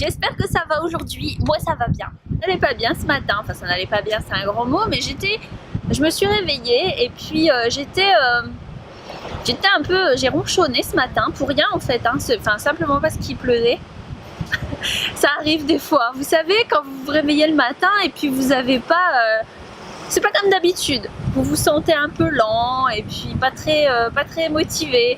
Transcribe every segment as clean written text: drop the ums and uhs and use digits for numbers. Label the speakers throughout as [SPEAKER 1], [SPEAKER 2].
[SPEAKER 1] J'espère que ça va aujourd'hui. Moi ça va bien. Ça n'allait pas bien ce matin, enfin ça n'allait pas bien c'est un grand mot, mais je me suis réveillée et puis j'étais un peu, j'ai ronchonné ce matin pour rien en fait, hein, enfin simplement parce qu'il pleuvait. Ça arrive des fois, vous savez quand vous vous réveillez le matin et puis vous avez pas, c'est pas comme d'habitude, vous vous sentez un peu lent et puis pas très motivé.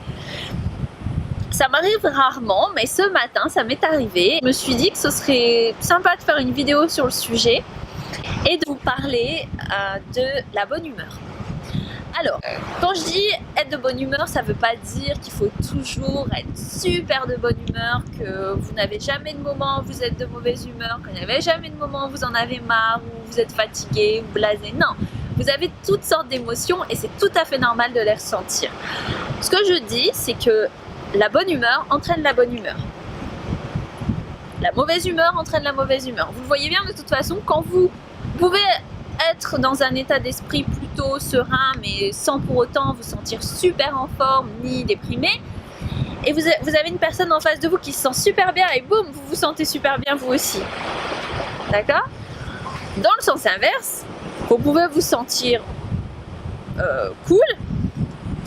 [SPEAKER 1] Ça m'arrive rarement, mais ce matin ça m'est arrivé. Je me suis dit que ce serait sympa de faire une vidéo sur le sujet et de vous parler de la bonne humeur. Alors, quand je dis être de bonne humeur, ça veut pas dire qu'il faut toujours être super de bonne humeur, que vous n'avez jamais de moment où vous êtes de mauvaise humeur, qu'il n'y avait jamais de moment où vous en avez marre, où vous êtes fatigué ou blasé. Non, vous avez toutes sortes d'émotions et c'est tout à fait normal de les ressentir. Ce que je dis, c'est que la bonne humeur entraîne la bonne humeur. La mauvaise humeur entraîne la mauvaise humeur. Vous le voyez bien de toute façon, quand vous pouvez être dans un état d'esprit plutôt serein, mais sans pour autant vous sentir super en forme ni déprimé, et vous avez une personne en face de vous qui se sent super bien et boum, vous vous sentez super bien vous aussi. D'accord? Dans le sens inverse, vous pouvez vous sentir cool.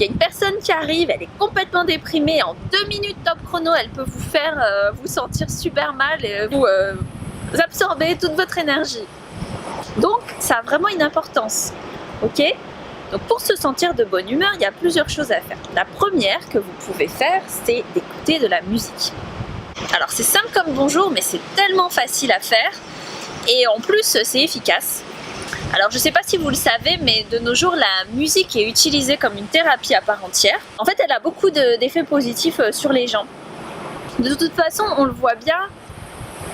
[SPEAKER 1] Il y a une personne qui arrive, elle est complètement déprimée, en 2 minutes top chrono, elle peut vous faire vous sentir super mal et vous absorber toute votre énergie. Donc ça a vraiment une importance, ok? Donc pour se sentir de bonne humeur, il y a plusieurs choses à faire. La première que vous pouvez faire, c'est d'écouter de la musique. Alors c'est simple comme bonjour, mais c'est tellement facile à faire et en plus c'est efficace. Alors je ne sais pas si vous le savez, mais de nos jours la musique est utilisée comme une thérapie à part entière. En fait elle a beaucoup d'effets positifs sur les gens. De toute façon on le voit bien,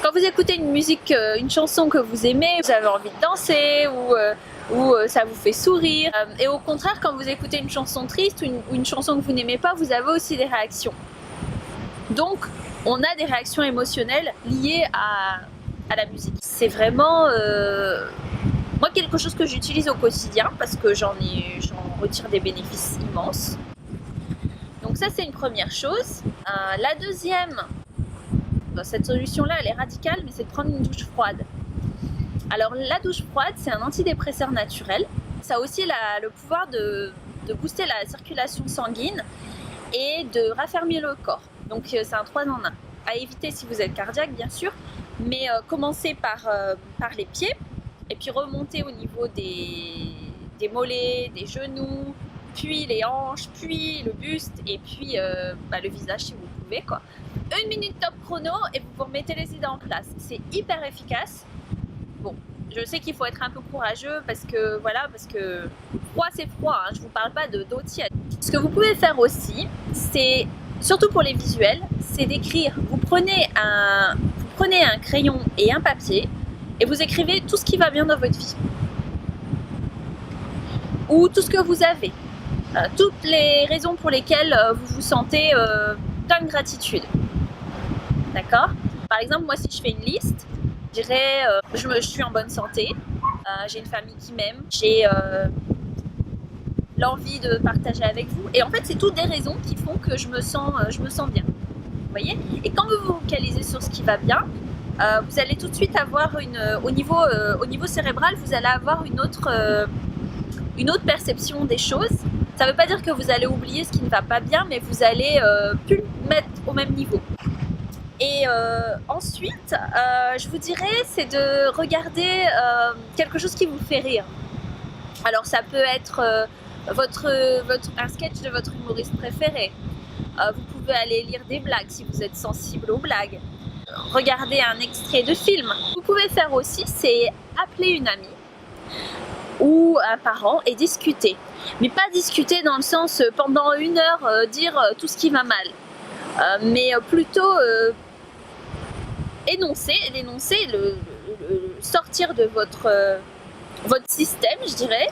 [SPEAKER 1] quand vous écoutez une musique, une chanson que vous aimez, vous avez envie de danser ou ça vous fait sourire. Et au contraire quand vous écoutez une chanson triste ou une chanson que vous n'aimez pas, vous avez aussi des réactions. Donc on a des réactions émotionnelles liées à la musique. C'est vraiment... moi, quelque chose que j'utilise au quotidien parce que j'en retire des bénéfices immenses. Donc ça, c'est une première chose. La deuxième, cette solution-là, elle est radicale, mais c'est de prendre une douche froide. Alors la douche froide, c'est un antidépresseur naturel. Ça a aussi le pouvoir de booster la circulation sanguine et de raffermir le corps. Donc c'est un 3 en 1. À éviter si vous êtes cardiaque, bien sûr, mais commencez par les pieds. Et puis remonter au niveau des mollets, des genoux, puis les hanches, puis le buste et puis le visage si vous pouvez quoi. 1 minute top chrono et vous vous remettez les idées en place. C'est hyper efficace. Bon, je sais qu'il faut être un peu courageux parce que froid c'est froid, hein, je vous parle pas d'eau tiède. Ce que vous pouvez faire aussi, c'est, surtout pour les visuels, c'est d'écrire. Vous prenez un crayon et un papier et vous écrivez tout ce qui va bien dans votre vie ou tout ce que vous avez, toutes les raisons pour lesquelles vous vous sentez plein de gratitude. D'accord? Par exemple, moi si je fais une liste, je dirais je suis en bonne santé, j'ai une famille qui m'aime, j'ai l'envie de partager avec vous et en fait c'est toutes des raisons qui font que je me sens bien. Vous voyez? Et quand vous vous focalisez sur ce qui va bien, vous allez tout de suite avoir au niveau cérébral, vous allez avoir une autre perception des choses. Ça ne veut pas dire que vous allez oublier ce qui ne va pas bien, mais vous allez plus le mettre au même niveau. Et ensuite, je vous dirais, c'est de regarder quelque chose qui vous fait rire. Alors ça peut être un sketch de votre humoriste préféré. Vous pouvez aller lire des blagues si vous êtes sensible aux blagues. Regarder un extrait de film. Vous pouvez faire aussi, c'est appeler une amie ou un parent et discuter. Mais pas discuter dans le sens pendant 1 heure dire tout ce qui va mal. Mais plutôt énoncer, sortir de votre système, je dirais.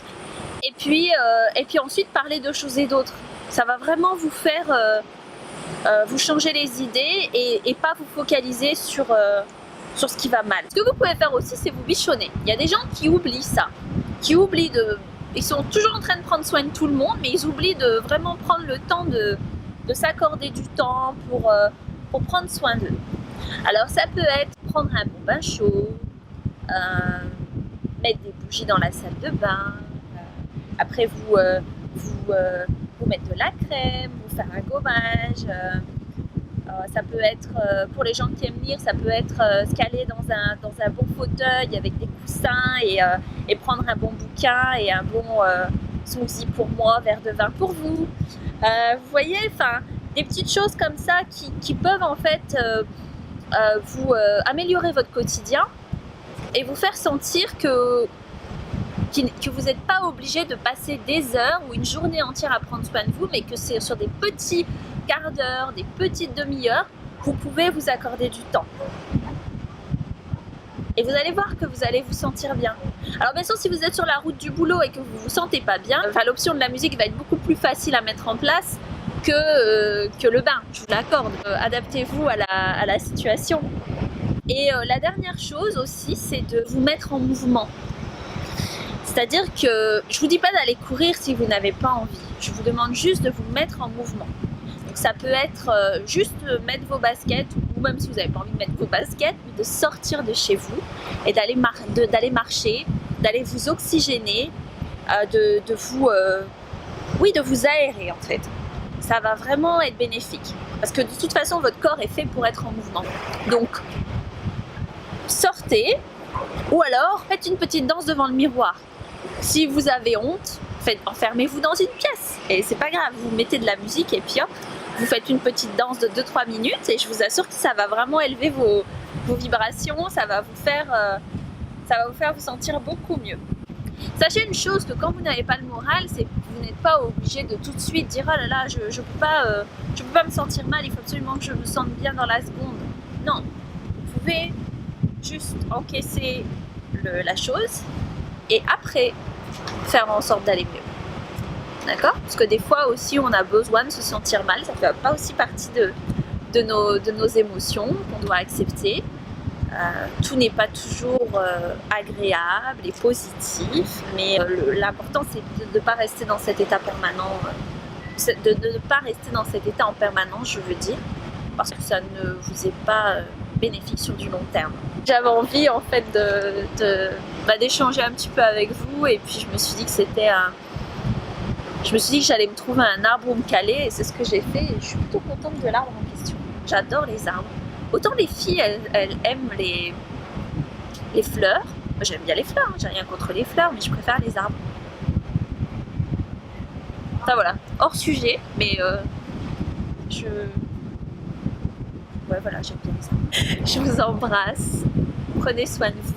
[SPEAKER 1] Et puis ensuite parler de choses et d'autres. Ça va vraiment vous faire... vous changer les idées et pas vous focaliser sur ce qui va mal. Ce que vous pouvez faire aussi, c'est vous bichonner. Il y a des gens qui oublient ça, ils sont toujours en train de prendre soin de tout le monde, mais ils oublient de vraiment prendre le temps de s'accorder du temps pour prendre soin d'eux. Alors ça peut être prendre un bon bain chaud, mettre des bougies dans la salle de bain, après vous mettre de la crème, vous faire un gommage. Ça peut être, pour les gens qui aiment lire, ça peut être se caler dans un bon fauteuil avec des coussins et prendre un bon bouquin et un bon smoothie pour moi, verre de vin pour vous. Vous voyez, enfin, des petites choses comme ça qui peuvent en fait vous améliorer votre quotidien et vous faire sentir que vous n'êtes pas obligé de passer des heures ou une journée entière à prendre soin de vous, mais que c'est sur des petits quarts d'heure, des petites demi-heures, vous pouvez vous accorder du temps. Et vous allez voir que vous allez vous sentir bien. Alors bien sûr, si vous êtes sur la route du boulot et que vous vous sentez pas bien, l'option de la musique va être beaucoup plus facile à mettre en place que le bain, je vous l'accorde. Adaptez-vous à la situation. Et la dernière chose aussi, c'est de vous mettre en mouvement. C'est-à-dire que je vous dis pas d'aller courir si vous n'avez pas envie. Je vous demande juste de vous mettre en mouvement. Donc ça peut être juste mettre vos baskets, ou même si vous n'avez pas envie de mettre vos baskets, mais de sortir de chez vous et d'aller marcher, d'aller vous oxygéner, de vous aérer en fait. Ça va vraiment être bénéfique. Parce que de toute façon, votre corps est fait pour être en mouvement. Donc, sortez, ou alors faites une petite danse devant le miroir. Si vous avez honte, enfermez-vous dans une pièce. Et c'est pas grave, vous mettez de la musique et puis hop, vous faites une petite danse de 2-3 minutes et je vous assure que ça va vraiment élever vos vibrations, ça va vous faire vous sentir beaucoup mieux. Sachez une chose, que quand vous n'avez pas le moral, c'est que vous n'êtes pas obligé de tout de suite dire oh là là, je peux pas me sentir mal, il faut absolument que je me sente bien dans la seconde. Non, vous pouvez juste encaisser la chose et après faire en sorte d'aller mieux. D'accord? Parce que des fois aussi on a besoin de se sentir mal, ça fait pas aussi partie de nos émotions qu'on doit accepter. Tout n'est pas toujours agréable et positif, mais l'important c'est de ne pas rester dans cet état permanent, de ne pas rester dans cet état en permanence, je veux dire, parce que ça ne vous est pas bénéfique sur du long terme. J'avais envie en fait d'échanger un petit peu avec vous et puis je me suis dit que j'allais me trouver un arbre où me caler et c'est ce que j'ai fait et je suis plutôt contente de l'arbre en question. J'adore les arbres. Autant les filles, elles aiment les fleurs. Moi, j'aime bien les fleurs, hein. J'ai rien contre les fleurs, mais je préfère les arbres. Enfin voilà, hors sujet, mais ouais voilà, j'aime bien les arbres. Je vous embrasse, prenez soin de vous.